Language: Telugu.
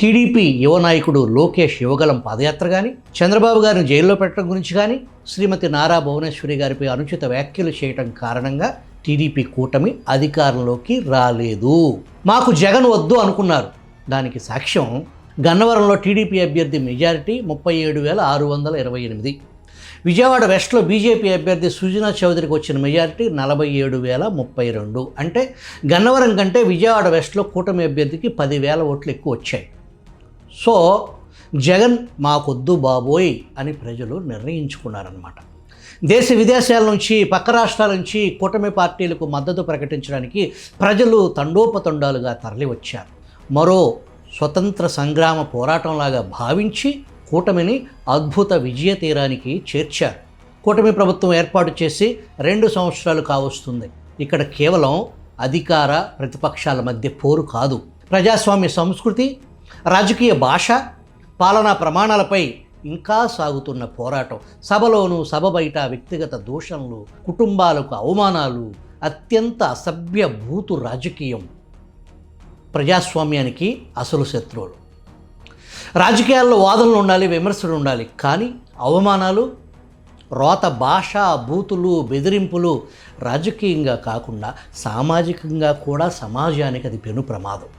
టీడీపీ యువ నాయకుడు లోకేష్ యువగలం పాదయాత్ర కానీ, చంద్రబాబు గారిని జైల్లో పెట్టడం గురించి కానీ, శ్రీమతి నారా భువనేశ్వరి గారిపై అనుచిత వ్యాఖ్యలు చేయడం కారణంగా టీడీపీ కూటమి అధికారంలోకి రాలేదు. మాకు జగన్ వద్దు అనుకున్నారు. దానికి సాక్ష్యం గన్నవరంలో టీడీపీ అభ్యర్థి మెజారిటీ 37,628. విజయవాడ వెస్ట్లో బీజేపీ అభ్యర్థి సుజనా చౌదరికి వచ్చిన మెజారిటీ 47,032. అంటే గన్నవరం కంటే విజయవాడ వెస్ట్లో కూటమి అభ్యర్థికి 10,000 ఓట్లు ఎక్కువ వచ్చాయి. సో జగన్ మాకొద్దు బాబోయ్ అని ప్రజలు నిర్ణయించుకున్నారన్నమాట. దేశ విదేశాల నుంచి, పక్క రాష్ట్రాల నుంచి కూటమి పార్టీలకు మద్దతు ప్రకటించడానికి ప్రజలు తండోపతండాలుగా తరలివచ్చారు. మరో స్వతంత్ర సంగ్రామ పోరాటంలాగా భావించి కూటమిని అద్భుత విజయ తీరానికి చేర్చారు. కూటమి ప్రభుత్వం ఏర్పాటు చేసి 2 సంవత్సరాలు కావస్తుంది. ఇక్కడ కేవలం అధికార ప్రతిపక్షాల మధ్య పోరు కాదు, ప్రజాస్వామ్య సంస్కృతి, రాజకీయ భాష, పాలనా ప్రమాణాలపై ఇంకా సాగుతున్న పోరాటం. సభలోనూ సభ బయట వ్యక్తిగత దూషణలు, కుటుంబాలకు అవమానాలు, అత్యంత అసభ్య భూతు రాజకీయం ప్రజాస్వామ్యానికి అసలు శత్రువులు. రాజకీయాల్లో వాదనలు ఉండాలి, విమర్శలు ఉండాలి, కానీ అవమానాలు, రోత భాష, బూతులు, బెదిరింపులు రాజకీయంగా కాకుండా సామాజికంగా కూడా సమాజానికి అది పెను ప్రమాదం.